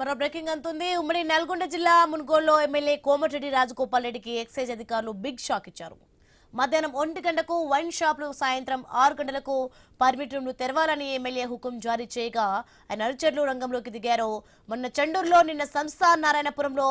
మరో బ్రేకింగ్ అంతుంది. ఉమ్మడి నల్గొండ జిల్లా మునుగోడులో ఎమ్మెల్యే కోమటిరెడ్డి రాజగోపాల్ రెడ్డికి ఎక్సైజ్ అధికారులు బిగ్ షాక్ ఇచ్చారు. మధ్యాహ్నం 1 గంటకు వైన్ షాపులు, సాయంత్రం 6 గంటలకు పర్మిట్ రూమ్లు తెరవాలని ఎమ్మెల్యే హుకుం జారీ చేయగా ఆయన అనుచరులు రంగంలోకి దిగారు. మొన్న చండూరులో, నిన్న సంస్థ నారాయణపురంలో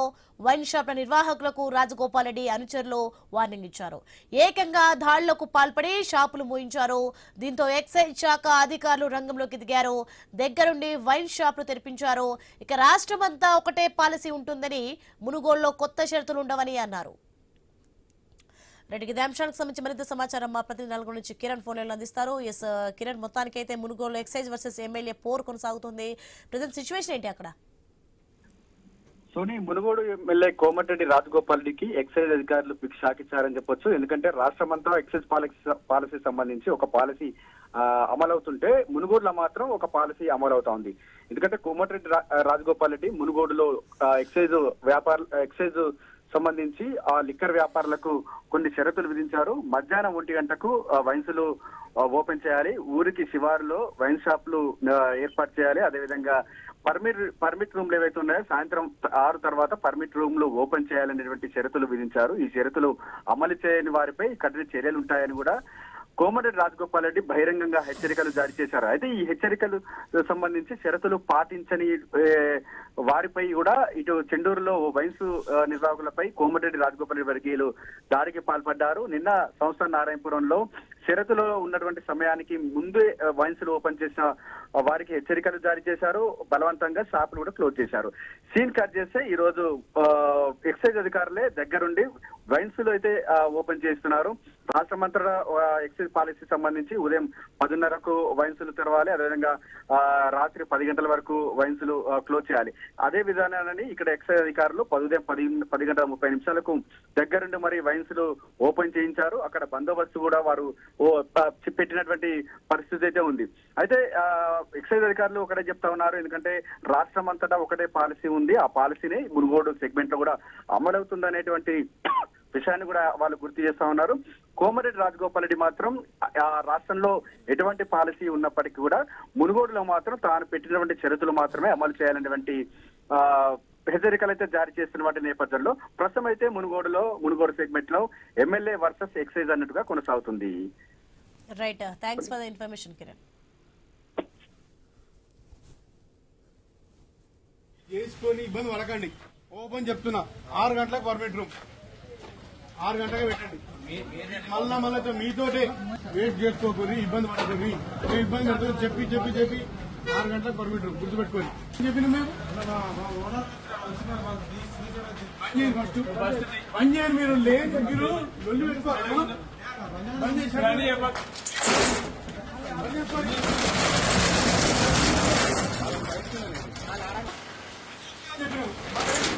వైన్ షాపుల నిర్వాహకులకు రాజగోపాల్ రెడ్డి అనుచరులు వార్నింగ్ ఇచ్చారు. ఏకంగా దాడులకు పాల్పడి షాపులు మూయించారు. దీంతో ఎక్సైజ్ శాఖ అధికారులు రంగంలోకి దిగారు. దగ్గరుండి వైన్ షాపులు తెరిపించారు. ఇక రాష్ట్రమంతా ఒకటే పాలసీ ఉంటుందని, మునుగోడులో కొత్త షరతులు ఉండవని అన్నారు. రెడ్డికి ఇదే అంశానికి సంబంధించి మరింత సమాచారం మా ప్రతినిధి నల్గొండ నుంచి కిరణ్ ఫోన్ లైన్లో అందిస్తారు. ఎస్ కిరణ్, మొత్తానికి అయితే మునుగోడులో ఎక్సైజ్ వర్సెస్ ఎమ్మెల్యే పోర్ కొనసాగుతుంది. ప్రజెంట్ సిచ్యువేషన్ ఏంటి అక్కడ? సోని, మునుగోడు ఎమ్మెల్యే కోమటిరెడ్డి రాజగోపాల్ రెడ్డికి ఎక్సైజ్ అధికారులు బిగ్ షాక్ ఇచ్చారని చెప్పొచ్చు. ఎందుకంటే రాష్ట్రమంతా ఎక్సైజ్ పాలసీ సంబంధించి ఒక పాలసీ అమలవుతుంటే మునుగోడులో మాత్రం ఒక పాలసీ అమలవుతా ఉంది. ఎందుకంటే కోమటిరెడ్డి రాజగోపాల్ రెడ్డి మునుగోడులో ఎక్సైజ్ సంబంధించి ఆ లిక్కర్ వ్యాపారులకు కొన్ని షరతులు విధించారు. మధ్యాహ్నం 1 గంటకు వైన్స్లు ఓపెన్ చేయాలి, ఊరికి శివారులో వైన్ షాపులు ఏర్పాటు చేయాలి, అదేవిధంగా పర్మిట్ రూమ్లు ఏవైతే ఉన్నాయో సాయంత్రం 6 తర్వాత పర్మిట్ రూమ్లు ఓపెన్ చేయాలనేటువంటి షరతులు విధించారు. ఈ షరతులు అమలు చేయని వారిపై కఠిన చర్యలు ఉంటాయని కూడా కోమటిరెడ్డి రాజగోపాల్ రెడ్డి బహిరంగంగా హెచ్చరికలు జారీ చేశారు. అయితే ఈ హెచ్చరికలు సంబంధించి షరతులు పాటించని వారిపై కూడా ఇటు చెండూరులో వైన్స్ నిర్వాహకులపై కోమటిరెడ్డి రాజగోపాల్ రెడ్డి వర్గీయులు దాడికి పాల్పడ్డారు. నిన్న సంస్థ నారాయణపురంలో షరతులో ఉన్నటువంటి సమయానికి ముందే వైన్స్ ఓపెన్ చేసిన వారికి హెచ్చరికలు జారీ చేశారు. బలవంతంగా షాపులు కూడా క్లోజ్ చేశారు. సీన్ కట్ చేస్తే ఈ రోజు ఎక్సైజ్ అధికారులే దగ్గరుండి వైన్స్ అయితే ఓపెన్ చేస్తున్నారు. రాష్ట్రమంతటా ఎక్సైజ్ పాలసీ సంబంధించి ఉదయం 10:30కు వైన్స్లు తెరవాలి, అదేవిధంగా రాత్రి 10 గంటల వరకు వైన్స్లు క్లోజ్ చేయాలి. అదే విధానాన్ని ఇక్కడ ఎక్సైజ్ అధికారులు ఉదయం 10:30 దగ్గరుండి మరి వైన్స్లు ఓపెన్ చేయించారు. అక్కడ బందోబస్తు కూడా వారు పెట్టినటువంటి పరిస్థితి అయితే ఉంది. అయితే ఎక్సైజ్ అధికారులు ఒకటే చెప్తా ఉన్నారు, ఎందుకంటే రాష్ట్రం అంతటా ఒకటే పాలసీ ఉంది, ఆ పాలసీని మునుగోడు సెగ్మెంట్ లో కూడా అమలవుతుంది అనేటువంటి విషయాన్ని కూడా వాళ్ళు గుర్తు చేస్తా ఉన్నారు. కోమటిరెడ్డి రాజగోపాల్ రెడ్డి మాత్రం ఆ రాష్ట్రంలో ఎటువంటి పాలసీ ఉన్నప్పటికీ కూడా మునుగోడులో మాత్రం తాను పెట్టినటువంటి షరతులు మాత్రమే అమలు చేయాలనేటువంటి హెచ్చరికలు అయితే జారీ చేస్తున్న నేపథ్యంలో ప్రస్తుతం అయితే మునుగోడు సెగ్మెంట్ లో ఎమ్మెల్యే వర్సెస్ ఎక్సైజ్ అన్నట్టుగా కొనసాగుతుంది. Right, thanks for the information Kiran. చేసుకొని ఇబ్బంది పడకండి. ఓపెన్ చెప్తున్నా, 6 గంటలకు పర్మిట్ రూమ్, 6 గంటలకు పెట్టండి. మళ్ళా మీతోటే వెయిట్ చేసుకోకూరి, ఇబ్బంది పడకూరి. మేము ఇబ్బంది పడుతుంది చెప్పి 6 గంటలకు పర్మిట్ రూమ్ గుర్తుపెట్టుకోండి చెప్పిన మేము ఫస్ట్ పని చేయండి. మీరు లేదు, మీరు లొల్లి పెట్టుకోవాలి. పని చేసి చెప్పినాం